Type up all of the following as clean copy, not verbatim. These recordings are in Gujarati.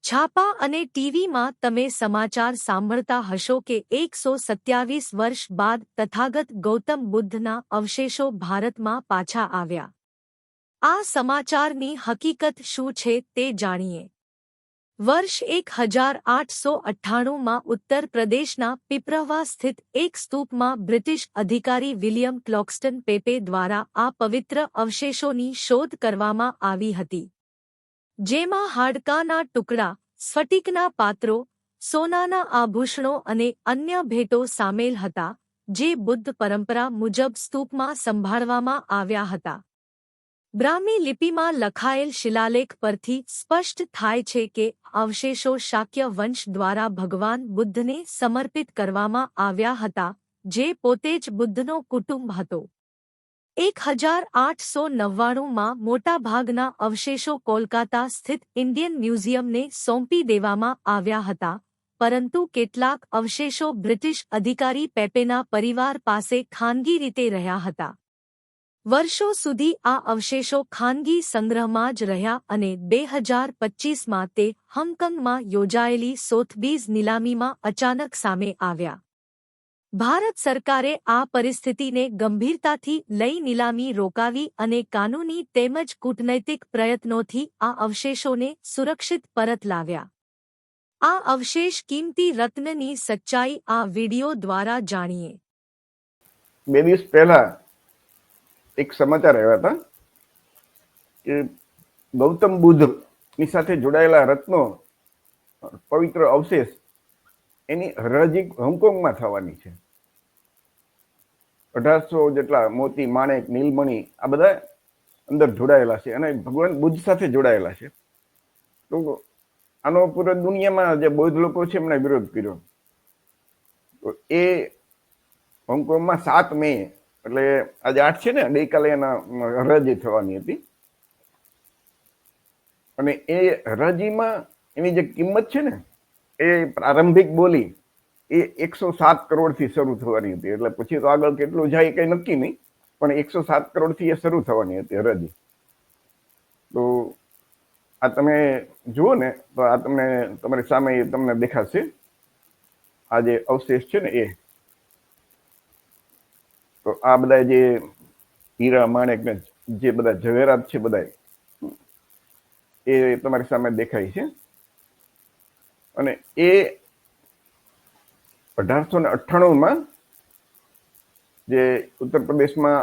છાપા અને ટીવીમાં તમે સમાચાર સાંભળતા હશો કે 127 વર્ષ બાદ તથાગત ગૌતમ બુદ્ધના અવશેષો ભારતમાં પાછા આવ્યા. આ સમાચારની હકીકત શું છે તે જાણીએ. વર્ષ 1898માં ઉત્તર પ્રદેશના પીપરવા સ્થિત એક સ્તૂપમાં બ્રિટિશ અધિકારી વિલિયમ ક્લોક્સ્ટન પેપે દ્વારા આ પવિત્ર અવશેષોની શોધ કરવામાં આવી હતી. જેમાં હાડકાના ટુકડા, સ્ફટિકના પાત્રો, સોનાના આભૂષણો અને અન્ય ભેટો સામેલ હતા, જે બુદ્ધ પરંપરા મુજબ સ્તૂપમાં સંભાળવામાં આવ્યા હતા. બ્રાહ્મી લિપિમાં લખાયેલ શિલાલેખ પરથી સ્પષ્ટ થાય છે કે અવશેષો શાક્ય વંશ દ્વારા ભગવાન બુદ્ધને સમર્પિત કરવામાં આવ્યા હતા, જે પોતે જ બુદ્ધનો કુટુંબ હતો. 1899માં મોટાભાગના અવશેષો કોલકાતા સ્થિત ઇન્ડિયન મ્યુઝિયમને સોંપી દેવામાં આવ્યા હતા, પરંતુ કેટલાક અવશેષો બ્રિટિશ અધિકારી પેપેના પરિવાર પાસે ખાનગી રીતે રહ્યા હતા. વર્ષો સુધી આ અવશેષો ખાનગી સંગ્રહમાં જ રહ્યા અને 2025માં તે હોંગકોંગમાં યોજાયેલી સોથબીઝ નીલામીમાં અચાનક સામે આવ્યા. ભારત સરકારે આ પરિસ્થિતિને ગંભીરતાથી લઈ નીલામી રોકાવી અને કાનૂની તેમજ કૂટનૈતિક પ્રયત્નોથી આ અવશેષોને સુરક્ષિત પરત લાવ્યા. આ અવશેષ કિંમતી રત્નની સચ્ચાઈ આ વિડિયો દ્વારા જાણીએ. 2 દિવસ પહેલા એક સમાચાર આવ્યા હતા કે ગૌતમ બુદ્ધની સાથે જોડાયેલા રત્નો, પવિત્ર અવશેષ, એની હરાજી હોંગકોંગમાં થવાની છે. 1800 જેટલા મોતી, માણેક, નીલમણી આ બધા અંદર જોડાયેલા છે અને ભગવાન બુદ્ધ સાથે જોડાયેલા છે. તો આનો પૂરા દુનિયામાં જે બૌદ્ધ લોકો છે એમણે વિરોધ કર્યો. તો એ હોંગકોંગમાં 7 મે, એટલે આજે 8 છે ને, ગઈકાલે એના હરાજી થવાની હતી. અને એ હરાજીમાં એની જે કિંમત છે ને, એ પ્રારંભિક બોલી એ 107 કરોડથી શરૂ થવાની હતી. એટલે પછી તો આગળ કેટલું જાય કઈ નક્કી નહીં, પણ 107 કરોડથી એ શરૂ થવાની હતી હરાજી. તો આ તમે જુઓ ને તો આ તમને તમારી સામે તમને દેખાશે આ જે અવશેષ છે ને એ. તો આ બધા જે હીરા, માણેક ને જે બધા ઝવેરાત છે બધા એ તમારી સામે દેખાય છે. અને એ 1898માં જે ઉત્તર પ્રદેશમાં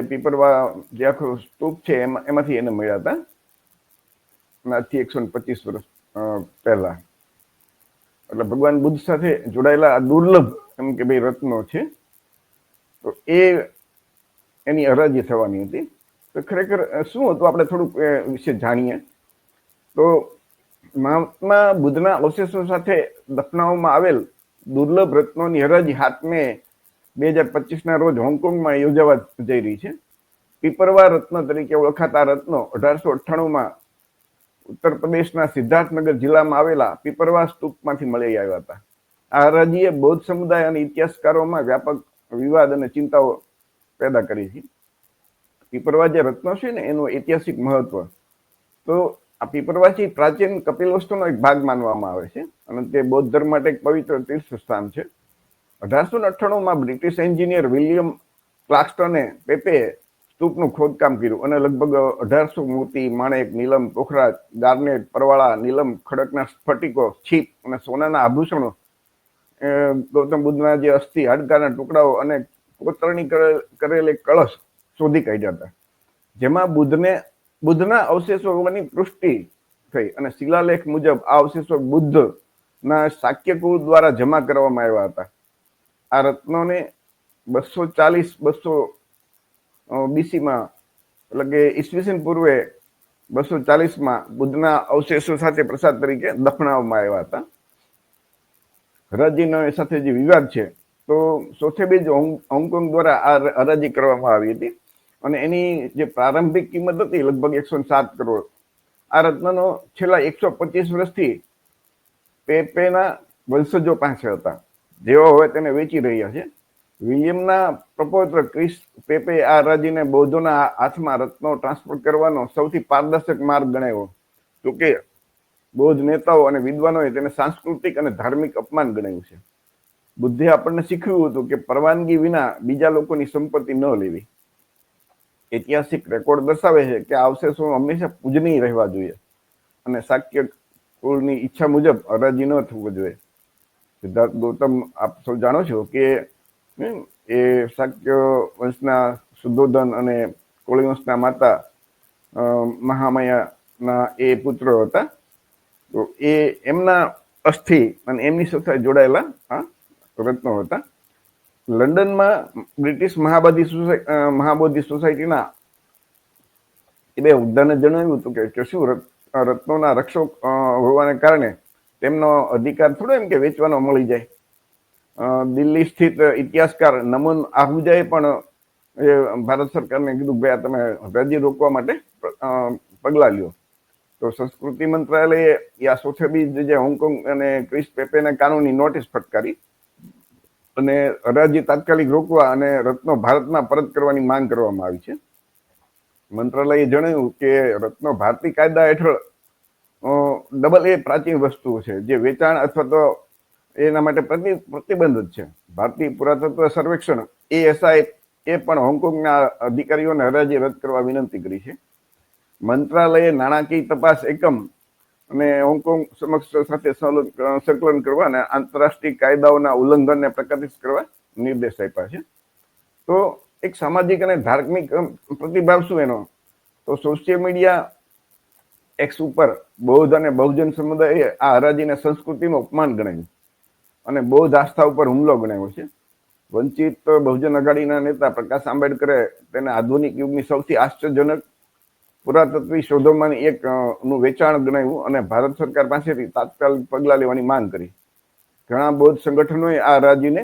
પીપરવા જે આખો સ્તૂપ છે એમાંથી એને મળ્યા હતા, આજથી 125 વર્ષ પહેલા. એટલે ભગવાન બુદ્ધ સાથે જોડાયેલા આ દુર્લભ એમ કે ભાઈ રત્નો છે. તો એની હરાજી થવાની હતી. તો ખરેખર શું હતું આપણે થોડુંક વિશે જાણીએ. તો મહાત્મા બુદ્ધના અવશેષો સાથે દફનાવવામાં આવેલ દુર્લભ રત્નોની હરાજી 7 મે 2025ના રોજ હોંગકોંગમાં યોજાવા જઈ રહી છે. પીપરવા રત્ન તરીકે ઓળખાતા રત્નો 1898માં ઉત્તર પ્રદેશના સિદ્ધાર્થનગર જિલ્લામાં આવેલા પીપરવા સ્તૂપમાંથી મળી આવ્યા હતા. આ હરાજીએ બૌદ્ધ સમુદાય અને ઇતિહાસકારોમાં વ્યાપક વિવાદ અને ચિંતાઓ પેદા કરી છે. પીપરવા જે રત્નો છે ને એનું ઐતિહાસિક મહત્વ, તો આ પીપરવાથી પ્રાચીન કપિલવસ્તુનો એક ભાગ માનવામાં આવે છે અને તે બૌદ્ધ ધર્મ માટે એક પવિત્ર તીર્થ સ્થાન છે. 1898માં બ્રિટિશ એન્જિનિયર વિલિયમ ક્લાર્કસ્ટને પેપે સ્તૂપનું ખોદકામ કર્યું અને લગભગ 1800 મોતી, માણેક, નીલમ, પોખરાજ, ગાર્નેટ, પરવાળા, નીલમ, ખડકના સ્ફટિકો, છીપ અને સોનાના આભૂષણો, ગૌતમ બુદ્ધના જે અસ્થિ, હાડકાના ટુકડાઓ અને કોતરણી કરેલ એક કળશ શોધી કાઢ્યા હતા, જેમાં બુદ્ધના અવશેષો હોવાની પુષ્ટિ થઈ. અને શિલાલેખ મુજબ આ અવશેષો બુદ્ધના શાક્ય કુળ દ્વારા જમા કરવામાં આવ્યા હતા. આ રત્નોને 240 બીસીમાં, એટલે કે ઈસવીસન પૂર્વે 240માં બુદ્ધના અવશેષો સાથે પ્રસાદ તરીકે દફનાવવામાં આવ્યા હતા. હરાજીના સાથે જે વિવાદ છે, તો સોથેબીઝ હોંગકોંગ દ્વારા આ હરાજી કરવામાં આવી હતી અને એની જે પ્રારંભિક કિંમત હતી લગભગ 107 કરોડ. આ રત્નનો છેલ્લા 125 વર્ષથી પેપેના વંશજો પાસે હતા, જેઓ હવે તેને વેચી રહ્યા છે. વિલિયમના પ્રપોટર ક્રિસ પેપે આ હરાજીને બૌદ્ધોના હાથમાં રત્નો ટ્રાન્સફર કરવાનો સૌથી પારદર્શક માર્ગ ગણાવ્યો. તો કે બૌદ્ધ નેતાઓ અને વિદ્વાનોએ તેને સાંસ્કૃતિક અને ધાર્મિક અપમાન ગણાવ્યું છે. બુદ્ધે આપણને શીખવ્યું હતું કે પરવાનગી વિના બીજા લોકોની સંપત્તિ ન લેવી. ઐતિહાસિક રેકોર્ડ દર્શાવે છે કે આ અવશેષો હંમેશા પૂજનીય રહેવા જોઈએ અને શાક્ય કુળની ઈચ્છા મુજબ હરાજી ન થવું જોઈએ. સિદ્ધાર્થ ગૌતમ આપ સૌ જાણો છો કે એ શાક્ય વંશના શુદ્ધોધન અને કોળી વંશના માતા મહામાયાના એ પુત્રો હતા. તો એ એમના અસ્થિ અને એમની સાથે જોડાયેલા રત્નો હતા. લંડનમાં બ્રિટિશ મહાબોધિ સોસાયટીના એ બે ઉદ્ધાને જણાવ્યું હતું કે શું રત્નોના રક્ષક હોવાને કારણે તેમનો અધિકાર થોડો એમ કે વેચવાનો મળી જાય. દિલ્હી સ્થિત ઇતિહાસકાર નમન આહુજાએ પણ ભારત સરકારને કીધું ભાઈ તમે હરાજી રોકવા માટે પગલા લ્યો. તો સંસ્કૃતિ મંત્રાલયે આ સોથેબી જે હોંગકોંગ અને ક્રિસ પેપેને કાનૂની નોટિસ ફટકારી અને હરાજી તાત્કાલિક રોકવા અને રત્નો ભારતમાં પરત કરવાની માંગ કરવામાં આવી છે. મંત્રાલયે જણાવ્યું કે રત્નો ભારતીય કાયદા હેઠળ ડબલ એ પ્રાચીન વસ્તુ છે જે વેચાણ અથવા તો એના માટે પ્રતિબંધિત છે. ભારતીય પુરાતત્વ સર્વેક્ષણ ASI એ પણ હોંગકોંગના અધિકારીઓને હરાજી રદ કરવા વિનંતી કરી છે. મંત્રાલયે નાણાકીય તપાસ એકમ અને હોંગકોંગ સમક્ષ સાથે સંકલન કરવા અને આંતરરાષ્ટ્રીય કાયદાઓના ઉલ્લંઘનને પ્રકાશિત કરવા નિર્દેશ આપ્યા છે. તો એક સામાજિક અને ધાર્મિક પ્રતિભાવ શું એનો? તો સોશિયલ મીડિયા એક્સ ઉપર બૌદ્ધ અને બહુજન સમુદાયે આ હરાજીને સંસ્કૃતિનું અપમાન ગણાવ્યું અને બૌદ્ધ આસ્થા ઉપર હુમલો ગણાવ્યો છે. વંચિત બહુજન અઘાડીના નેતા પ્રકાશ આંબેડકરે તેને આધુનિક યુગની સૌથી આશ્ચર્યજનક પુરાતત્વી શોધોમાંની એક નું વેચાણ ગણાવ્યું અને ભારત સરકાર પાસેથી તાત્કાલિક પગલાં લેવાની માંગ કરી. ઘણા બૌદ્ધ સંગઠનોએ આ હરાજીને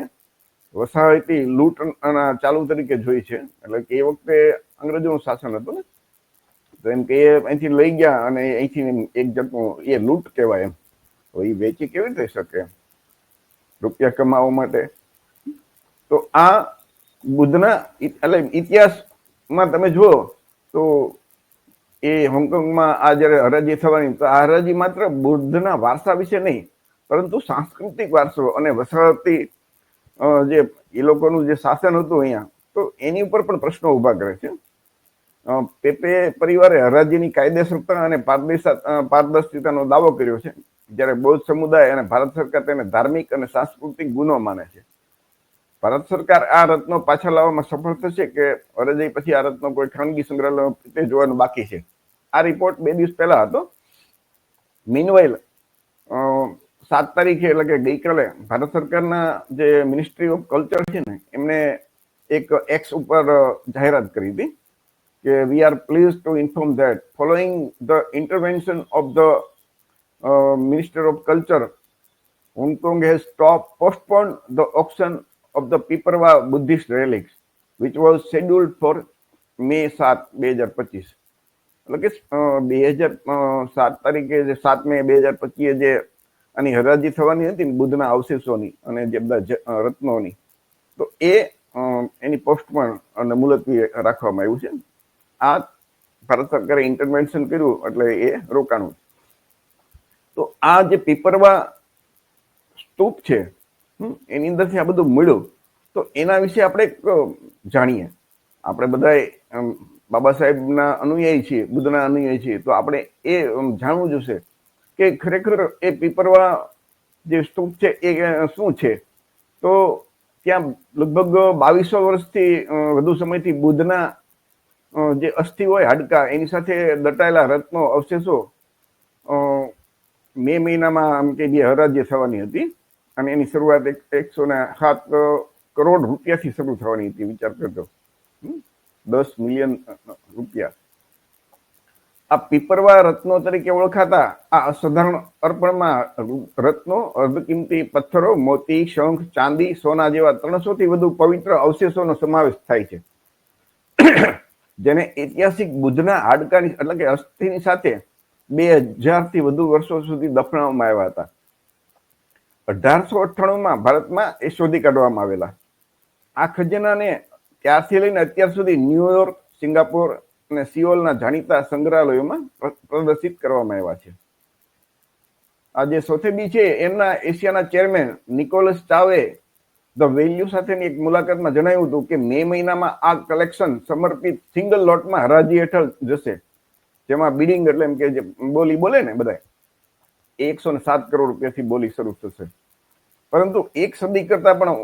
વસાહતી લૂંટ ચાલુ તરીકે જોઈ છે. એટલે કે એ વખતે અંગ્રેજોનું શાસન હતું ને, તો એમ કે એ અહીંથી લઈ ગયા અને અહીંથી એક જાતનું એ લૂંટ કહેવાય. એમ એ વેચી કેવી રીતે શકે રૂપિયા કમાવા માટે? તો આ બુદ્ધના એટલે ઇતિહાસમાં તમે જુઓ તો એ હોંગકોંગમાં આ જયારે હરાજી થવાની, તો આ હરાજી માત્ર બુદ્ધના વારસા વિશે નહીં પરંતુ સાંસ્કૃતિક વારસો અને વસાહતી જે એ લોકોનું જે શાસન હતું અહીંયા, તો એની ઉપર પણ પ્રશ્નો ઉભા કરે છે. પેપે પરિવારે હરાજીની કાયદેસરતા અને પારદર્શિતાનો દાવો કર્યો છે, જ્યારે બૌદ્ધ સમુદાય અને ભારત સરકાર તેને ધાર્મિક અને સાંસ્કૃતિક ગુનો માને છે. ભારત સરકાર આ રત્નો પાછા લાવવામાં સફળ થશે કે હરાજી પછી આ રત્નો કોઈ ખાનગી સંગ્રહાલય તે જોવાનું બાકી છે. આ રિપોર્ટ 2 દિવસ પહેલા હતો. મીનવાઇલ 7 તારીખે એટલે કે ગઈકાલે ભારત સરકારના જે મિનિસ્ટ્રી ઓફ કલ્ચર છે ને, એમને એક એક્સ ઉપર જાહેરાત કરી હતી કે we are please two inform that following the intervention of the minister of culture, Hong Kong has postponed the auction of the Piparwa Buddhist relics, which was scheduled for May 7, 2025. એટલે કે 2007 તારીખે જે 7 મે 2025 જે આની હરાજી થવાની હતી બુદ્ધના અવશેષોની અને જે બધા રત્નોની, તો એ એની પોસ્ટપોન અને મુલતવી રાખવામાં આવ્યું છે. આ ભારત સરકારે ઇન્ટરવેન્શન કર્યું એટલે એ રોકાણું. તો આ જે પીપરવા સ્તૂપ છે એની અંદરથી આ બધું મળ્યું, તો એના વિશે આપણે જાણીએ. આપણે બધા બાબા સાહેબના અનુયાયી છીએ, બુદ્ધના અનુયાયી છીએ, તો આપણે એ જાણવું જોશે કે ખરેખર એ પીપરવા જે સ્તૂપ છે એ શું છે. તો ત્યાં લગભગ 2200 વર્ષથી વધુ સમયથી બુદ્ધના જે અસ્થિ હોય, હાડકા, એની સાથે દટાયેલા રત્નો અવશેષો મે મહિનામાં આમ કે જે હરાજી થવાની હતી અને એની શરૂઆત 107 કરોડ રૂપિયાથી શરૂ થવાની હતી. વિચાર કરજો, 10 મિલિયન રૂપિયા. આ પીપરવા રત્નો તરીકે ઓળખાતા આ અસાધારણ અર્પણમાં રત્નો, અર્ધકિંમતી પથ્થરો, મોતી, શંખ, ચાંદી, સોના જેવા 300 થી વધુ પવિત્ર અવશેષોનો સમાવેશ થાય છે, જેને ઐતિહાસિક બુદ્ધના હાડકાની એટલે કે અસ્થિની સાથે 2000 થી વધુ વર્ષો સુધી દફનાવવામાં આવ્યા હતા. 1898માં ભારતમાં એ શોધી કાઢવામાં આવેલા. આ ખજાનાને ત્યારથી લઈને અત્યાર સુધી ન્યુયોર્ક, સિંગાપોર, અને સિયોલના જાણીતા સંગ્રહાલયોમાં પ્રદર્શિત કરવામાં આવ્યા છે. આ જે સોથેબી છે એમના એશિયાના ચેરમેન નિકોલસ ચાવે ધ વેલ્યુ સાથેની એક મુલાકાતમાં જણાવ્યું હતું કે મે મહિનામાં આ કલેક્શન સમર્પિત સિંગલ લોટમાં હરાજી હેઠળ જશે, જેમાં બિડિંગ એટલે એમ કે જે બોલી બોલે ને બધા 107 કરોડ રૂપિયાથી બોલી શરૂ થશે. પરંતુ એક સદી કરતા પણ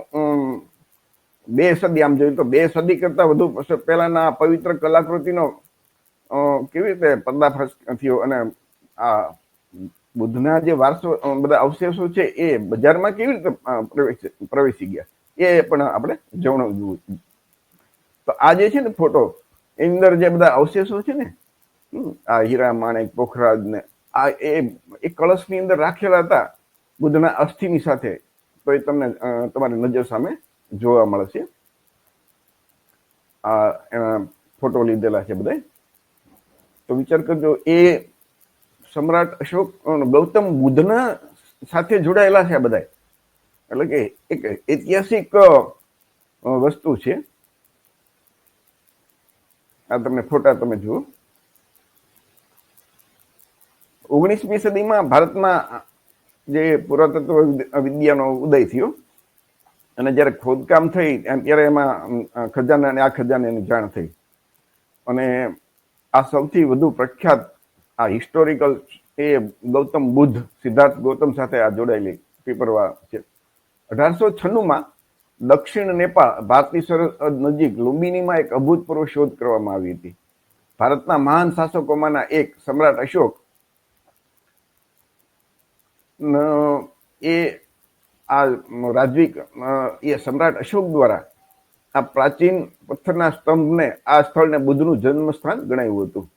2 સદી આમ જોઈએ તો 2 સદી કરતા વધુ પહેલાના પવિત્ર કલાકૃતિનો કેવી રીતે પર્દાફાશ થયો અને આ બુદ્ધના જે વારસો બધા અવશેષો છે એ બજારમાં કેવી રીતે પ્રવેશી ગયા એ પણ આપણે જણાવવું. તો આ જે છે ને ફોટો એની અંદર જે બધા અવશેષો છે ને, આ હીરા માણેક પોખરાજ ને આ એ કળશની અંદર રાખેલા હતા બુદ્ધના અસ્થિની સાથે. તો એ તમને તમારી નજર સામે જોવા મળશે. આ એના ફોટો લીધેલા છે બધા. તો વિચાર કરજો, એ સમ્રાટ અશોક ગૌતમ બુદ્ધના સાથે જોડાયેલા છે આ બધા. એટલે કે એક ઐતિહાસિક વસ્તુ છે. આ તમને ફોટા તમે જુઓ. 19મી સદીમાં ભારતમાં જે પુરાતત્વ વિદ્યાનો ઉદય થયો અને જ્યારે ખોદકામ થઈ ત્યારે એમાં ખજાના અને આ ખજાનાની જાણ થઈ. અને આ સૌથી વધુ પ્રખ્યાત આ હિસ્ટોરિકલ એ ગૌતમ બુદ્ધ સિદ્ધાર્થ ગૌતમ સાથે આ જોડાયેલી પીપરવા છે. 1896માં દક્ષિણ નેપાળ ભારતીય સરહદ નજીક લુંબિનીમાં એક અભૂતપૂર્વ શોધ કરવામાં આવી હતી. ભારતના મહાન શાસકોમાંના એક સમ્રાટ અશોક એ આ રાજવિક એ સમ્રાટ અશોક દ્વારા આ પ્રાચીન પથ્થરના સ્તંભને આ સ્થળને બુદ્ધનું જન્મસ્થાન ગણાવ્યું હતું.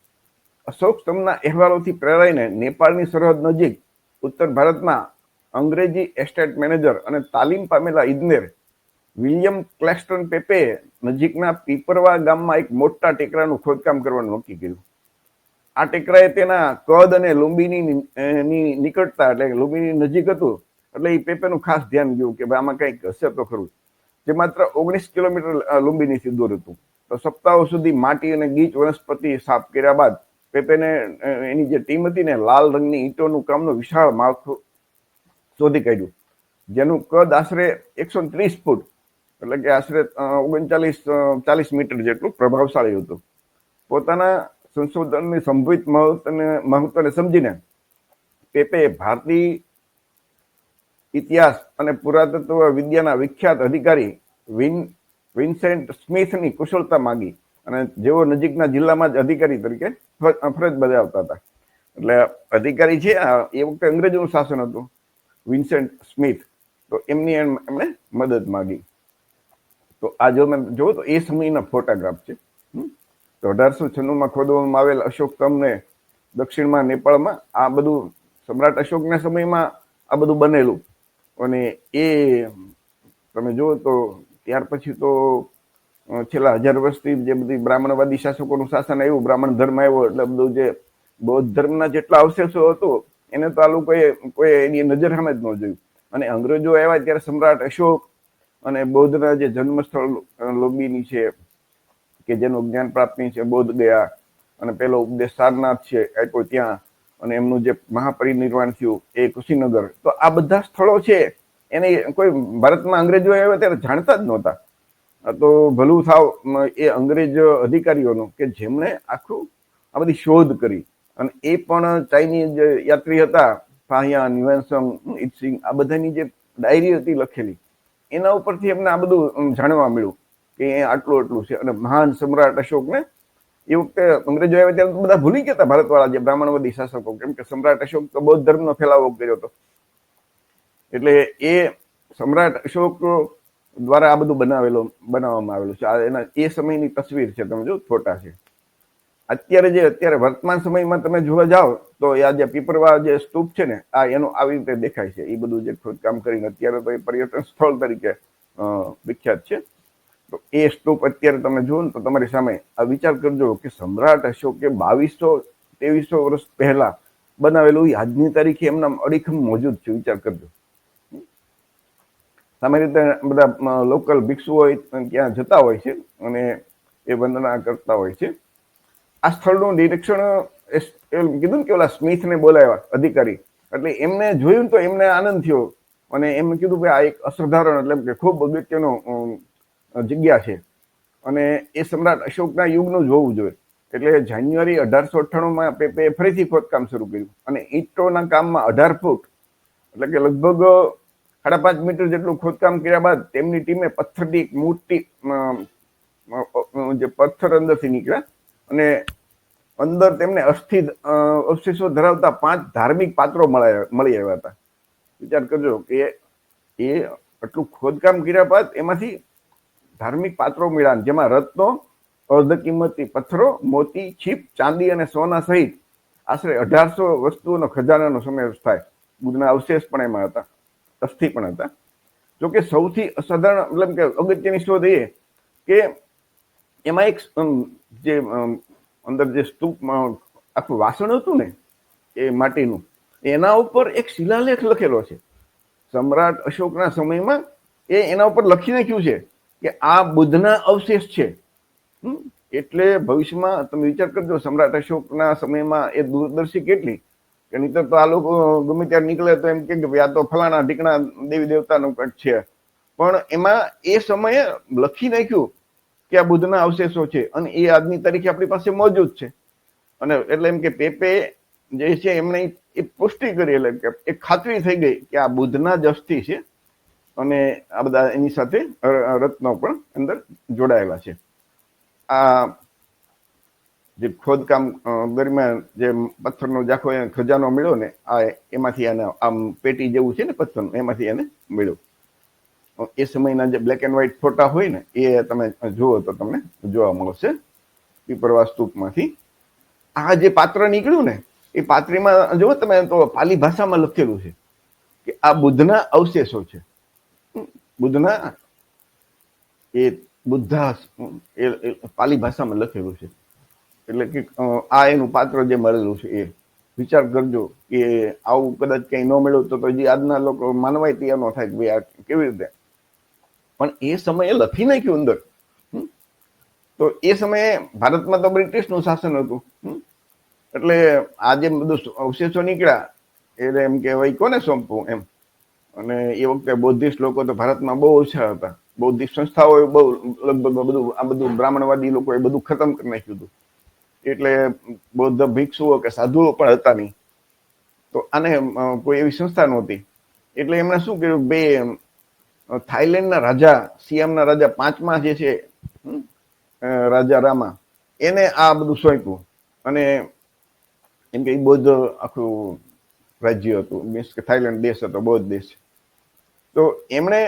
અશોક સ્તંભના અહેવાલોથી પ્રેરાઈને નેપાળની સરહદ નજીક ઉત્તર ભારતમાં અંગ્રેજી એસ્ટેટ મેનેજર અને તાલીમ પામેલા ઇજનેર વિલિયમ ક્લેસ્ટન પેપે નજીકના પીપરવા ગામમાં એક મોટા ટેકરાનું ખોદકામ કરવાનું નક્કી કર્યું. આ ટેકરાએ તેના કદ અને લુંબીની નિકટતા એટલે લુંબીની નજીક હતું એટલે એ પેપેનું ખાસ ધ્યાન ગયું કે ભાઈ આમાં કંઈક હશે તો ખરું. જે માત્ર 19 કિલોમીટર લુંબીનીથી દૂર હતું. તો સપ્તાહો સુધી માટી અને ગીચ વનસ્પતિ સાફ કર્યા બાદ પેપેને એની જે ટીમ હતી ને લાલ રંગની ઈંટોનું કામનું વિશાળ માળખું શોધી કાઢ્યું, જેનું કદ આશરે 130 ફૂટ એટલે કે આશરે 39-40 મીટર જેટલું પ્રભાવશાળી હતું. પોતાના સંશોધનની સંભવિત મહત્વને સમજીને પેપે ભારતીય ઇતિહાસ અને પુરાતત્વ વિદ્યાના વિખ્યાત અધિકારી વિન્સેન્ટ સ્મિથની કુશળતા માંગી અને જેઓ નજીકના જિલ્લામાં જ અધિકારી તરીકે ફરજ બજાવતા હતા. એટલે અધિકારી છે એ વખતે અંગ્રેજોનું શાસન હતું, વિન્સેન્ટ સ્મિથ. તો એમની એમણે મદદ માંગી. તો આ જો મેં જોવો તો એ સમયના ફોટોગ્રાફ છે. તો 1896માં ખોદવામાં આવેલ અશોક સ્તંભને દક્ષિણમાં નેપાળમાં આ બધું સમ્રાટ અશોકના સમયમાં આ બધું બનેલું. અને એ તમે જુઓ તો ત્યાર પછી તો છેલ્લા 1000 વર્ષથી જે બધી બ્રાહ્મણવાદી શાસકોનું શાસન આવ્યું, બ્રાહ્મણ ધર્મ આવ્યો એટલે બધું જે બૌદ્ધ ધર્મના જેટલા અવશેષો હતું એને તો આ લોકોએ કોઈ એની નજર સામે જ ન જોયું. અને અંગ્રેજો આવ્યા ત્યારે સમ્રાટ અશોક અને બૌદ્ધના જે જન્મસ્થળ લુંબિની છે કે જેનું જ્ઞાન પ્રાપ્તિ છે બૌદ્ધ ગયા અને પેલો ઉપદેશ સારનાથ છે આપ્યો ત્યાં, અને એમનું જે મહાપરિનિર્વાણ થયું એ કુશીનગર. તો આ બધા સ્થળો છે એને કોઈ ભારતમાં અંગ્રેજો આવ્યા ત્યારે જાણતા જ નહોતા. તો ભલું થાવ એ અંગ્રેજ અધિકારીઓનું કે જેમણે આખું આ બધી શોધ કરી. અને એ પણ ચાઇનીઝ યાત્રી હતા, ફાહિયાન, યુએનસંગ, ઇત્સિંગ, આ બધાની જે ડાયરી હતી લખેલી એના ઉપરથી એમને આ બધું જાણવા મળ્યું કે આટલું છે. અને મહાન સમ્રાટ અશોકને એ વખતે અંગ્રેજો આવ્યા ત્યારે બધા ભૂલી ગયા હતા ભારતવાળા જે બ્રાહ્મણવાદી શાસકો, કેમ કે સમ્રાટ અશોક તો બૌદ્ધ ધર્મનો ફેલાવો કર્યો હતો. એટલે એ સમ્રાટ અશોક દ્વારા આ બધું બનાવવામાં આવેલું છે. આ એના એ સમયની તસવીર છે, તમે જો ફોટા છે. અત્યારે વર્તમાન સમયમાં તમે જોવા જાઓ તો આ જે પીપરવા જે સ્તૂપ છે ને આ એનું આવી રીતે દેખાય છે. એ બધું જે ખોદકામ કરીને અત્યારે તો એ પર્યટન સ્થળ તરીકે વિખ્યાત છે. તો એ સ્તૂપ અત્યારે તમે જુઓ ને તો તમારી સામે આ વિચાર કરજો કે સમ્રાટ અશોકે 2200-2300 વર્ષ પહેલા બનાવેલું આજની તારીખે એમના અડીખમ મોજૂદ છે. વિચાર કરજો. સામાન્ય રીતે બધા લોકલ ભિક્ષુઓ ત્યાં જતા હોય છે અને એ વંદના કરતા હોય છે. આ સ્થળનું નિરીક્ષણ કીધું ને કે ઓલા સ્મિથને બોલાવ્યા અધિકારી, એટલે એમને જોયું તો એમને આનંદ થયો અને એમ કીધું કે આ એક અસાધારણ એટલે કે ખૂબ અગત્યનો જગ્યા છે અને એ સમ્રાટ અશોકના યુગનું જ હોવું જોઈએ. એટલે જાન્યુઆરી 1898માં પેપે ફરીથી ખોદકામ શરૂ કર્યું અને ઈંટોના કામમાં 18 ફૂટ એટલે કે લગભગ 5.5 મીટર જેટલું ખોદકામ કર્યા બાદ તેમની ટીમે પથ્થરની એક મોટી જે પથ્થર અંદરથી નીકળ્યા અને અંદર તેમને અવશેષો ધરાવતા 5 ધાર્મિક પાત્રો મળી આવ્યા હતા. વિચાર કરજો કે એ આટલું ખોદકામ કર્યા બાદ એમાંથી ધાર્મિક પાત્રો મળ્યા, જેમાં રત્નો, અર્ધ કિંમતી પથ્થરો, મોતી, છીપ, ચાંદી અને સોના સહિત આશરે 1800 વસ્તુઓનો ખજાનાનો સમાવેશ થાય. બુદ્ધના અવશેષ પણ એમાં હતા, અસ્થિ પણ હતા. જોકે સૌથી અસાધારણ મતલબ કે અગત્યની શોધ એ કે એમાં એક જે અંદર જે સ્તૂપ આખું વાસણ હતું ને એ માટીનું, એના ઉપર એક શિલાલેખ લખેલો છે. સમ્રાટ અશોકના સમયમાં એના ઉપર લખી નાખ્યું છે કે આ બુદ્ધના અવશેષ છે. એટલે ભવિષ્યમાં તમે વિચાર કરજો, સમ્રાટ અશોકના સમયમાં એ દૂરદર્શી કેટલી કે નહીતર તો આ લોકો ગમે ત્યારે નીકળે તો એમ કે ભાઈ આ તો ફલાણા ઢીકણા દેવી દેવતાનું કંઈક છે, પણ એમાં એ સમયે લખી નાખ્યું કે આ બુદ્ધના અવશેષો છે અને એ આજની તારીખે આપણી પાસે મોજૂદ છે. અને એટલે એમ કે પેપે જે છે એમને એ પુષ્ટિ કરી, એટલે કે એક ખાતરી થઈ ગઈ કે આ બુદ્ધના જ અસ્થિ છે અને આ બધા એની સાથે રત્નો પણ અંદર જોડાયેલા છે. આ જે ખોદકામ દરમિયાન જે પથ્થરનો ઝાંખો ખજાનો મળ્યો ને, આ એમાંથી એને આમ પેટી જેવું છે ને પથ્થરનું, એમાંથી એને મળ્યો. એ સમયના જે બ્લેક એન્ડ વ્હાઈટ ફોટા હોય ને એ તમે જુઓ તો તમને જોવા મળશે પીપરવા સ્તૂપમાંથી. આ જે પાત્ર નીકળ્યું ને એ પાત્રીમાં જુઓ તમે તો પાલી ભાષામાં લખેલું છે કે આ બુદ્ધના અવશેષો છે. બુદ્ધના એ બુદ્ધા એ પાલી ભાષામાં લખેલું છે. એટલે કે આ એનું પાત્ર જે મળેલું છે એ વિચાર કરજો કે આવું કદાચ કંઈ ન મળ્યું તો હજી આજના લોકો માનવાય તૈયાર ન થાય કે ભાઈ આ કેવી રીતે, પણ એ સમયે લખી નાખ્યું અંદર. તો એ સમયે ભારતમાં તો બ્રિટિશનું શાસન હતું, એટલે આ જે બધું અવશેષો નીકળ્યા એટલે એમ કે ભાઈ કોને સોંપવું એમ. અને એ વખતે બૌદ્ધિસ્ટ લોકો તો ભારતમાં બહુ ઓછા હતા. બૌદ્ધિસ્ટ સંસ્થાઓએ બહુ લગભગ આ બધું બ્રાહ્મણવાદી લોકોએ બધું ખતમ કરી નાખ્યું હતું. એટલે બૌદ્ધ ભિક્ષુઓ કે સાધુઓ પણ હતા નહીં, તો આને કોઈ એવી સંસ્થા નહોતી. એટલે એમણે શું કર્યું, બે થાઈલેન્ડના રાજા, સિયામના રાજા 5મા જે છે રાજા રામા, એને આ બધું સોંપ્યું. અને એમ કે બૌદ્ધ આખું રાજ્ય હતું, મીન્સ કે થાઈલેન્ડ દેશ હતો, બૌદ્ધ દેશ. તો એમણે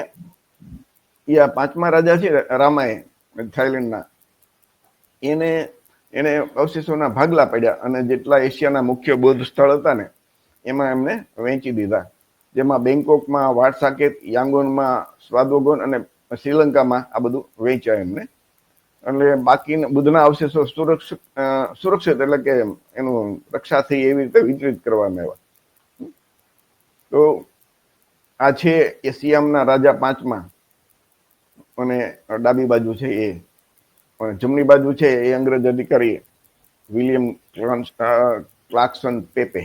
આ 5મા રાજા છે રામાએ થાઈલેન્ડના, એને અવશેષોના ભાગલા પડ્યા અને જેટલા એશિયાના મુખ્ય બૌદ્ધ સ્થળ હતા ને એમાં એમને વહેંચી દીધા, જેમાં બેંકોકમાં વાટસાકેત, યાંગોનમાં સ્વાદોગોન અને શ્રીલંકામાં આ બધું વહેંચ્યા એમને. એટલે બાકી બુદ્ધના અવશેષો સુરક્ષિત એટલે કે એનું રક્ષા થઈ એવી રીતે વિતરિત કરવામાં આવ્યા. તો આ છે એ સિયામના રાજા 5મા અને ડાબી બાજુ છે એ, જમણી બાજુ છે એ અંગ્રેજ અધિકારી વિલિયમ ક્લાર્કસન પેપે,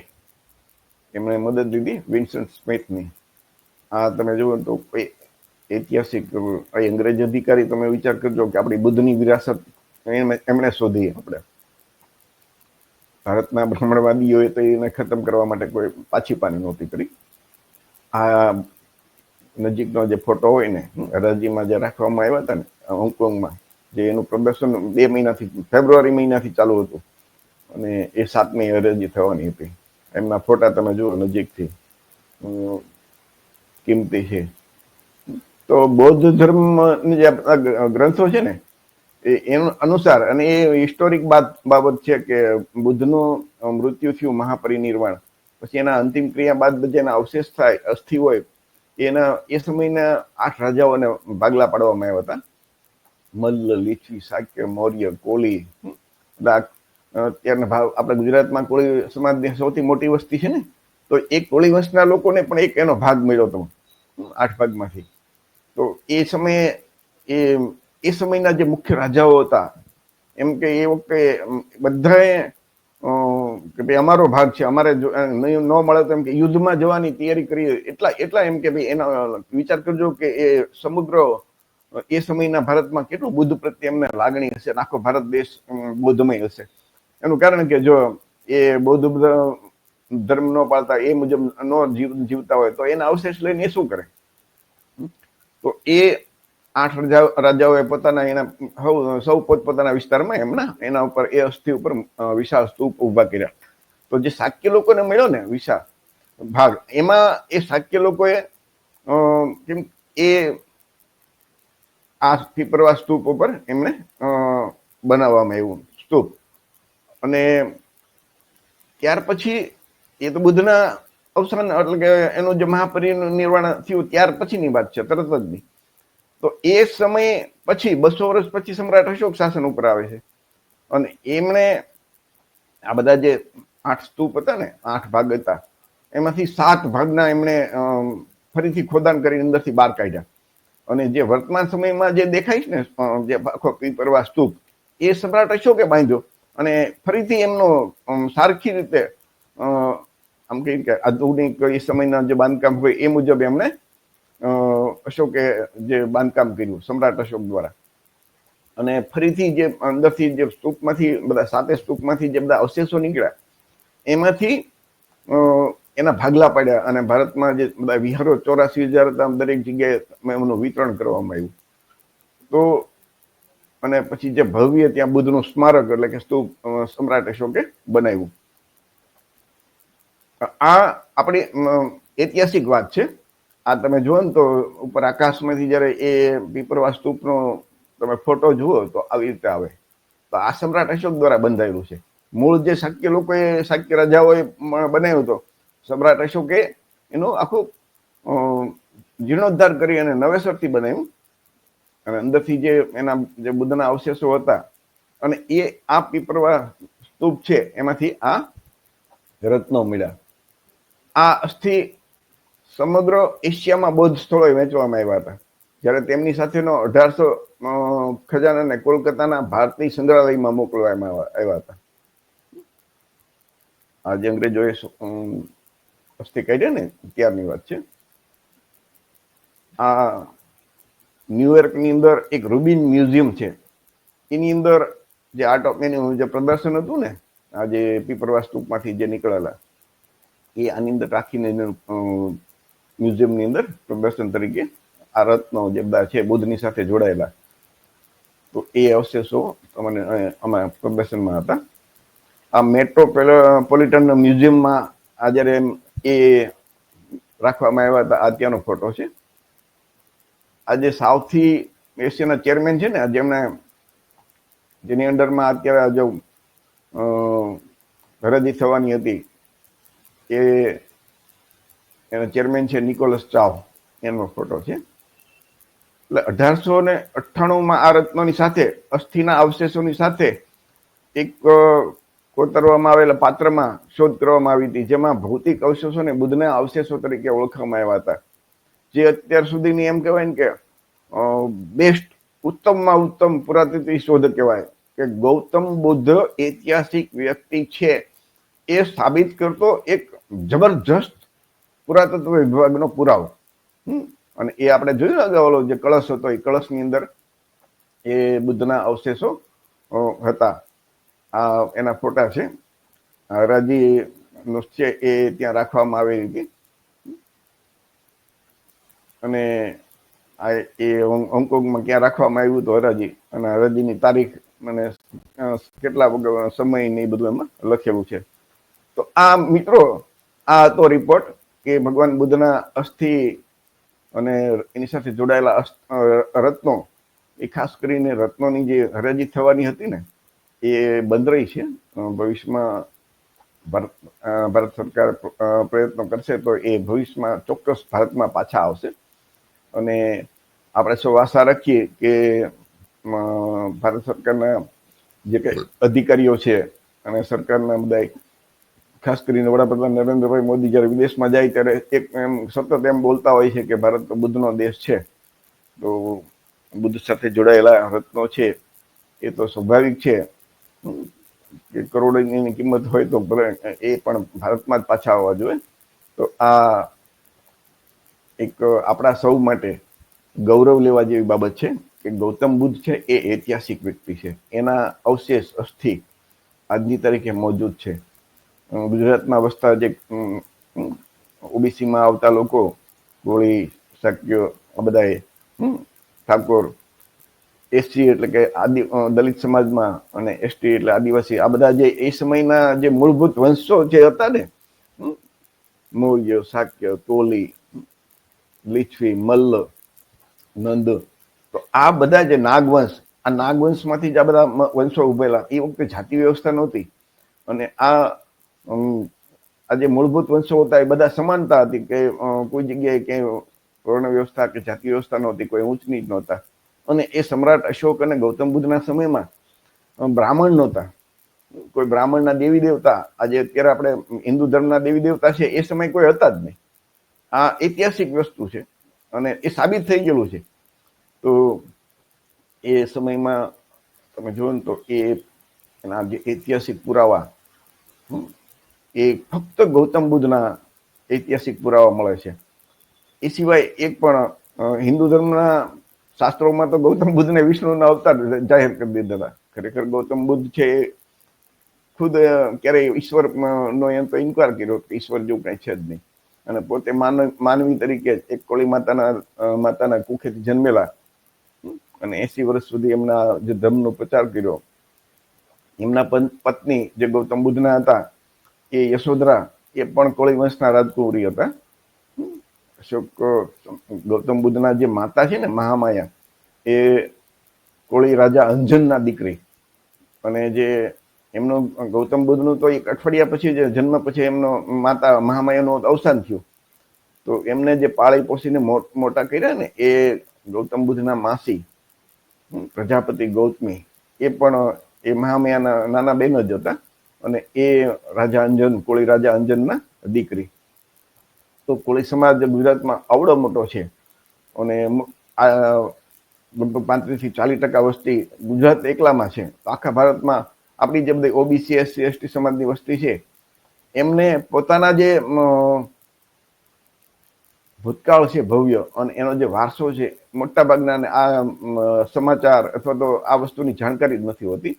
એમણે મદદ લીધી વિન્સન્ટ સ્મિથની. આ તમે જુઓ તો ઐતિહાસિક અંગ્રેજ અધિકારી, તમે વિચાર કરજો કે આપણી બુદ્ધની વિરાસત એમણે શોધી. આપણે ભારતના બ્રાહ્મણવાદીઓએ તો એને ખતમ કરવા માટે કોઈ પાછી પાની નહોતી કરી. આ નજીકનો જે ફોટો હોય ને હરાજીમાં જે રાખવામાં આવ્યા હતા ને હોંગકોંગમાં, જે એનું પ્રદર્શન 2 મહિનાથી ફેબ્રુઆરી મહિનાથી ચાલુ હતું અને એ 7મી હરાજી થવાની હતી. એમના ફોટા તમે જુઓ નજીકથી, કિંમતી છે. તો બૌદ્ધ ધર્મની જે ગ્રંથો છે ને એનું અનુસાર, અને એ હિસ્ટોરિક બાબત છે કે બુદ્ધનું મૃત્યુ થયું, મહાપરિનિર્વાણ પછી એના અંતિમ ક્રિયા બાદ જેના અવશેષ થાય, અસ્થિ હોય, એ સમયના 8 રાજાઓને ભાગલા પાડવામાં આવ્યા હતા. મલ્લ, લીછી, શાક્ય, મૌર્ય, કોળી. અત્યારના આપણા ગુજરાતમાં કોળી સમાજની સૌથી મોટી વસ્તી છે ને, તો એ કોળી વંશના લોકોને પણ એક એનો ભાગ મળ્યો હતો 8 ભાગમાંથી. તો એ સમયે એ સમયના જે મુખ્ય રાજાઓ હતા એમ કે એ વખતે બધાએ કે ભાઈ અમારો ભાગ છે, અમારે નહીં ન મળે તો એમ કે યુદ્ધમાં જવાની તૈયારી કરી. એટલા એમ કે ભાઈ એનો વિચાર કરજો કે એ સમગ્ર એ સમયના ભારતમાં કેટલું બુદ્ધ પ્રત્યે એમને લાગણી હશે, આખો ભારત દેશ બૌદ્ધમય હશે. એનું કારણ કે જો એ બૌદ્ધ ધર્મ ન પાળતા, એ મુજબ ન જીવતા હોય તો એના અવશેષ લઈને એ શું કરે? તો એ 8 રાજાઓએ પોતાના સૌ પોતપોતાના વિસ્તારમાં એના ઉપર એ અસ્થિ ઉપર વિશાળ સ્તૂપ ઉભા કર્યા. તો જે શાક્ય લોકોને મળ્યો ને વિશાળ ભાગ, એમાં એ શાક્ય લોકોએ કેમ એ આ પીપરવા સ્તૂપ ઉપર એમને બનાવવામાં આવ્યું સ્તૂપ. અને ત્યાર પછી એ તો બુદ્ધના અવસાન એટલે કે એનું જે મહાપરિનિર્વાણ થયું ત્યાર પછીની વાત છે, તરત જ નહીં. તો એ સમય પછી 200 વર્ષ પછી સમ્રાટ અશોક શાસન ઉપર આવે છે. અને એમણે આ બધા જે 8 સ્તૂપ હતા ને, 8 ભાગ હતા, એમાંથી 7 ભાગના એમણે ફરીથી ખોદાણ કરીને અંદરથી બહાર કાઢ્યા. અને જે વર્તમાન સમયમાં જે દેખાય છે ને, જે આખો પીપરવા સ્તૂપ, એ સમ્રાટ અશોકે બાંધ્યો. અને ફરીથી એમનો સારખી રીતે આમ કહીએ કે આધુનિક એ સમયના જે બાંધકામ હોય એ મુજબ એમણે અશોકે જે બાંધકામ કર્યું સમ્રાટ અશોક દ્વારા. અને ફરીથી જે અંદરથી જે સ્તૂપમાંથી બધા 7 સ્તૂપમાંથી જે બધા અવશેષો નીકળ્યા, એમાંથી એના ભાગલા પાડ્યા. અને ભારતમાં જે બધા વિહારો 84,000 હતા, દરેક જગ્યાએ એમનું વિતરણ કરવામાં આવ્યું. તો અને પછી જે ભવ્ય ત્યાં બુદ્ધનું સ્મારક એટલે કે સ્તૂપ સમ્રાટ અશોકે બનાવ્યું. આ આપણી ઐતિહાસિક વાત છે. આ તમે જુઓ ને તો ઉપર આકાશમાંથી જયારે એ પીપરવા સ્તૂપનો તમે ફોટો જુઓ તો આવી રીતે આવે. તો આ સમ્રાટ અશોક દ્વારા બંધાયેલું છે. મૂળ જે શાક્ય લોકોએ, શાક્ય રાજાઓએ બનાવ્યું હતો, સમ્રાટ અશોકે એનો આખો જીર્ણોદ્ધાર કરી અને નવેસરથી બનાવ્યું. અને અંદરથી જે એના જે બુદ્ધના અવશેષો હતા, અને એ આ પીપરવા સ્તૂપ છે, એમાંથી આ રત્નો મળ્યા. આ અસ્થિ સમગ્ર એશિયામાં બૌદ્ધ સ્થળોએ વેચવામાં આવ્યા હતા. જ્યારે તેમની સાથેનો 1800 ખજાનાને કોલકાતાના ભારતીય સંગ્રહાલયમાં મોકલવામાં આવ્યા હતા. આ જે અંગ્રેજોએ અસ્થિ કાઢ્યા ને ત્યારની વાત છે. આ ન્યુયોર્કની અંદર એક રૂબિન મ્યુઝિયમ છે. એની અંદર જે આર્ટ ઓફ એનું જે પ્રદર્શન હતું ને, આ જે પીપરવા સ્તૂપમાંથી જે નીકળેલા, એ આની અંદર રાખીને મ્યુઝિયમની અંદર પ્રદર્શન તરીકે આ રત્નો જે બધા છે બુદ્ધની સાથે જોડાયેલા, તો એ અવશેષો તમને આમાં પ્રદર્શનમાં હતા. આ મેટ્રોપોલિટન મ્યુઝિયમમાં આ જ્યારે એ રાખવામાં આવ્યા હતા, આ ત્યાંનો ફોટો છે. આજે સાઉથી એશિયાના ચેરમેન છે ને, જેની અંડરમાં અત્યારે જો હરાજી થવાની હતી, એનો ચેરમેન છે નિકોલસ ચાવ, એનો ફોટો છે. એટલે 1898માં આ રત્નોની સાથે, અસ્થિના અવશેષોની સાથે એક કોતરવામાં આવેલા પાત્રમાં શોધ કરવામાં આવી હતી, જેમાં ભૌતિક અવશેષોને બુદ્ધના અવશેષો તરીકે ઓળખવામાં આવ્યા હતા. જે અત્યાર સુધીની એમ કહેવાય ને કે બેસ્ટ, ઉત્તમમાં ઉત્તમ પુરાતત્વ શોધ કહેવાય. કે ગૌતમ બુદ્ધ ઐતિહાસિક વ્યક્તિ છે એ સાબિત કરતો એક જબરજસ્ત પુરાતત્વ વિભાગનો પુરાવો. અને એ આપણે જોયું અગાઉ ઓલો જે કળશ હતો, એ કળશની અંદર એ બુદ્ધના અવશેષો હતા. આ એના ફોટા છે. હરાજી છે એ ત્યાં રાખવામાં આવેલી હતી. અને આ એ હોંગકોંગમાં ક્યાં રાખવામાં આવ્યું હતું હરાજી, અને હરાજીની તારીખ અને કેટલા સમય ને એ બધું એમાં લખેલું છે. તો આ મિત્રો, આ હતો રિપોર્ટ કે ભગવાન બુદ્ધના અસ્થિ અને એની સાથે જોડાયેલા રત્નો, એ ખાસ કરીને રત્નોની જે હરાજી થવાની હતી ને, એ બંધ રહી છે. ભવિષ્યમાં ભારત સરકાર પ્રયત્નો કરશે તો એ ભવિષ્યમાં ચોક્કસ ભારતમાં પાછા આવશે. અને આપણે સૌ આશા રાખીએ કે ભારત સરકારના જે કંઈ અધિકારીઓ છે અને સરકારના બધા, ખાસ કરીને વડાપ્રધાન નરેન્દ્રભાઈ મોદી જ્યારે વિદેશમાં જાય ત્યારે એક એમ સતત એમ બોલતા હોય છે કે ભારત તો બુદ્ધનો દેશ છે. તો બુદ્ધ સાથે જોડાયેલા રત્નો છે એ તો સ્વાભાવિક છે કે કરોડોની કિંમત હોય તો એ પણ ભારતમાં જ પાછા આવવા જોઈએ. તો આ એક આપણા સૌ માટે ગૌરવ લેવા જેવી બાબત છે કે ગૌતમ બુદ્ધ છે એ ઐતિહાસિક વ્યક્તિ છે. એના અવશેષ અસ્થિ આજની તારીખે મોજૂદ છે. ગુજરાતમાં વસતા જે ઓબીસીમાં આવતા લોકો, કોળી, શાક્ય, આ બધાએ ઠાકોર, એસસી એટલે કે દલિત સમાજમાં અને એસટી એટલે આદિવાસી, આ બધા જે એ સમયના જે મૂળભૂત વંશો જે હતા ને, મૌર્ય, શાક્ય, તોલી, લીછવી, મલ્લ, નંદ, તો આ બધા જે નાગવંશ, આ નાગવંશમાંથી જ આ બધા વંશો ઉભેલા. એ વખતે જાતિ વ્યવસ્થા નહોતી અને આ જે મૂળભૂત વંશો હતા એ બધા સમાનતા હતી કે કોઈ જગ્યાએ ક્યાંય વર્ણ વ્યવસ્થા કે જાતિ વ્યવસ્થા નહોતી, કોઈ ઊંચ નીચ નહોતા. અને એ સમ્રાટ અશોક અને ગૌતમ બુદ્ધના સમયમાં બ્રાહ્મણ નહોતા, કોઈ બ્રાહ્મણના દેવી દેવતા, આજે અત્યારે આપણે હિન્દુ ધર્મના દેવી દેવતા છે, એ સમય કોઈ હતા જ નહીં. આ ઐતિહાસિક વસ્તુ છે અને એ સાબિત થઈ ગયેલું છે. તો એ સમયમાં તમે જુઓ ને તો એના જે ઐતિહાસિક પુરાવા એ ફક્ત ગૌતમ બુદ્ધના ઐતિહાસિક પુરાવા મળે છે. એ સિવાય એક પણ હિન્દુ ધર્મના શાસ્ત્રોમાં તો ગૌતમ બુદ્ધને વિષ્ણુના અવતાર જાહેર કરી દીધા હતા. ખરેખર ગૌતમ બુદ્ધ છે ખુદ ક્યારેય ઈશ્વર નો એમ તો ઇનકાર કર્યો કે ઈશ્વર જેવું કઈ છે જ નહીં, અને પોતે માનવી તરીકે એક કોળી માતાના કુખેથી જન્મેલા અને 80 વર્ષ સુધી એમના જે ધર્મનો પ્રચાર કર્યો. એમના પત્ની જે ગૌતમ બુદ્ધના હતા એ યશોધરા, એ પણ કોળી વંશના રાજકુમારી હતા. અશોક ગૌતમ બુદ્ધના જે માતા છે ને મહામાયા, એ કોળી રાજા અંજનના દીકરી. અને જે એમનો ગૌતમ બુદ્ધનું તો એક અઠવાડિયા પછી જે જન્મ પછી એમનો માતા મહામાયાનું અવસાન થયું. તો એમને જે પાળી પોષીને મોટા કર્યા ને એ ગૌતમ બુદ્ધના માસી પ્રજાપતિ ગૌતમી, એ પણ એ મહામાયાના નાના બેન જ હતા અને એ રાજા અંજન, કોળી રાજા અંજનના દીકરી. તો કોળી સમાજ ગુજરાતમાં આવડો મોટો છે અને લગભગ 35-40% વસ્તી ગુજરાત એકલામાં છે. આખા ભારતમાં આપણી જે બધી ઓબીસી, એસસી, એસટી સમાજની વસ્તી છે, એમને પોતાના જે ભૂતકાળ છે ભવ્ય અને એનો જે વારસો છે, મોટા ભાગના આ સમાચાર અથવા તો આ વસ્તુની જાણકારી જ નથી હોતી.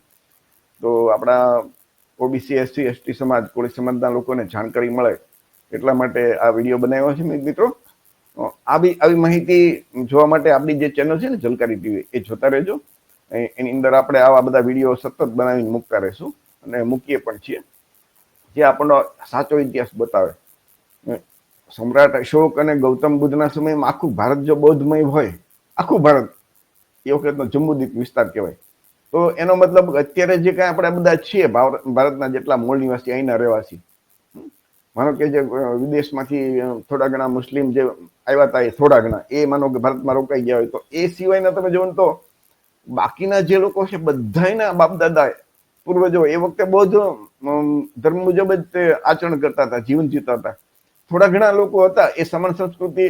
તો આપણા ઓબીસી, એસસી, એસટી સમાજ, કોળી સમાજના લોકોને જાણકારી મળે એટલા માટે આ વિડીયો બનાવ્યો છે મિત્રો. આવી માહિતી જોવા માટે આપણી જે ચેનલ છે ને ઝલકારી ટીવી, એ જોતા રહેજો. એની અંદર આપણે આવા બધા વિડીયો સતત બનાવીને મૂકતા રહીશું અને મૂકીએ પણ છીએ, જે આપણો સાચો ઇતિહાસ બતાવે. સમ્રાટ અશોક અને ગૌતમ બુદ્ધના સમયમાં આખું ભારત જો બૌદ્ધમય હોય, આખું ભારત, એ વખતનો જમ્બુદ્વીપ વિસ્તાર કહેવાય. તો એનો મતલબ અત્યારે જે કાંઈ આપણે બધા છીએ ભારતના જેટલા મૂળ નિવાસી, અહીંના રહેવાસી, માનો કે જે વિદેશમાંથી થોડા ઘણા મુસ્લિમ જે આવ્યા હતા, એ થોડા ઘણા, એ માનો કે ભારતમાં રોકાઈ ગયા હોય, તો એ સિવાયના તમે જુઓ તો બાકીના જે લોકો છે બધાના બાપ દાદા પૂર્વજો એ વખતે બૌદ્ધ ધર્મ મુજબ જ તે આચરણ કરતા હતા, જીવન જીવતા હતા. થોડા ઘણા લોકો હતા એ સમણ સંસ્કૃતિ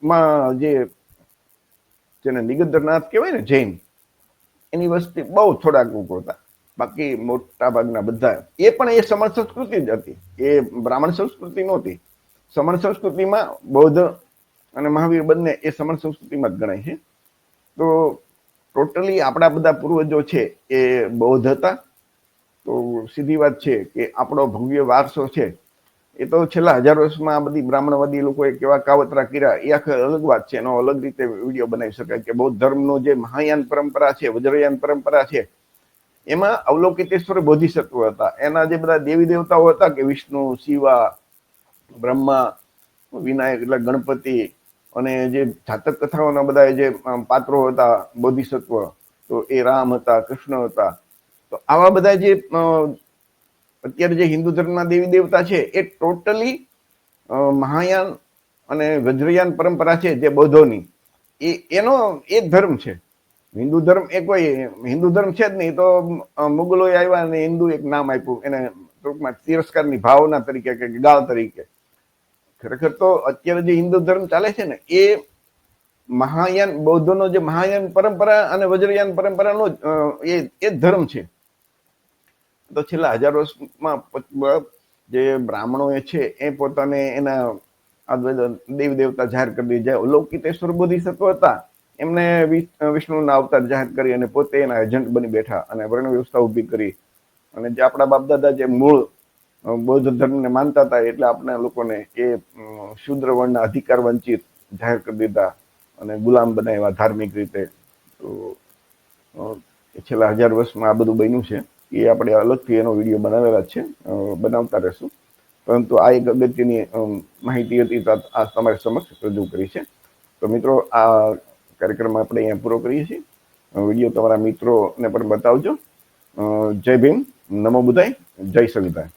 માં જેને નિગંધરનાથ કહેવાય ને, જૈન, એની વસ્તી બહુ થોડાક લોકો હતા. બાકી મોટા ભાગના બધા એ પણ એ સમણ સંસ્કૃતિ જ હતી, એ બ્રાહ્મણ સંસ્કૃતિ નહોતી. સમણ સંસ્કૃતિમાં બૌદ્ધ અને મહાવીર બંને એ સમણ સંસ્કૃતિમાં જ ગણાય છે. તો ટોટલી આપણા બધા પૂર્વજો છે એ બૌદ્ધ હતા. તો સીધી વાત છે કે આપણો ભવ્ય વારસો છે એ તો છેલ્લા 1000 વર્ષમાં આ બધી બ્રાહ્મણવાદી લોકોએ કેવા કાવતરા કર્યા, એ આખી અલગ વાત છે. એનો અલગ રીતે વિડીયો બનાવી શકાય કે બૌદ્ધ ધર્મનું જે મહાયાન પરંપરા છે, વજ્રયાન પરંપરા છે, એમાં અવલોકિતેશ્વર બોધિસત્વ હતા. એના જે બધા દેવી દેવતાઓ હતા કે વિષ્ણુ, શિવા, બ્રહ્મા, વિનાયક એટલે ગણપતિ, અને જે જાતક કથાઓના બધા જે પાત્રો હતા બોધિસત્વ, તો એ રામ હતા, કૃષ્ણ હતા. તો આવા બધા જે અત્યારે જે હિન્દુ ધર્મના દેવી દેવતા છે એ ટોટલી મહાયાન અને વજ્રયાન પરંપરા છે જે બૌદ્ધોની, એનો એ ધર્મ છે. હિન્દુ ધર્મ એ કોઈ હિન્દુ ધર્મ છે જ નહીં. તો મુગલોએ આવ્યા અને હિન્દુ એક નામ આપ્યું, એને ટૂંકમાં તિરસ્કારની ભાવના તરીકે કે ગાળ તરીકે. ખરેખર તો અત્યારે જે હિન્દુ ધર્મ ચાલે છે ને, એ મહાયાન બૌદ્ધનો જે મહાયાન પરંપરા અને વજ્રયાન પરંપરાનો એ ધર્મ છે. તો છેલ્લા 1000 વર્ષમાં જે બ્રાહ્મણો છે એ પોતાને એના દેવ દેવતા જાહેર કરી દીધા. જે અલૌકિતેશ્વર બોધિસત્વ હતા એમને વિષ્ણુના અવતાર જાહેર કરી અને પોતે એના એજન્ટ બની બેઠા અને વર્ણ વ્યવસ્થા ઉભી કરી. અને જે આપણા બાપ દાદા જે મૂળ બૌદ્ધ ધર્મને માનતા હતા એટલે આપણા લોકોને એ શૂદ્ર વર્ણના અધિકાર વંચિત જાહેર કરી દીધા અને ગુલામ બનાવ્યા ધાર્મિક રીતે. તો છેલ્લા 1000 વર્ષમાં આ બધું બન્યું છે. એ આપણે અલગથી એનો વિડીયો બનાવેલા છે, બનાવતા રહેશું. પરંતુ આ એક અગત્યની માહિતી હતી તો આ તમારી સમક્ષ રજૂ કરી છે. તો મિત્રો, આ કાર્યક્રમ આપણે અહીંયા પૂરો કરીએ છીએ. વિડીયો તમારા મિત્રોને પણ બતાવજો. જય ભીમ, નમો બુદ્ધાય, જય સંવિધાન.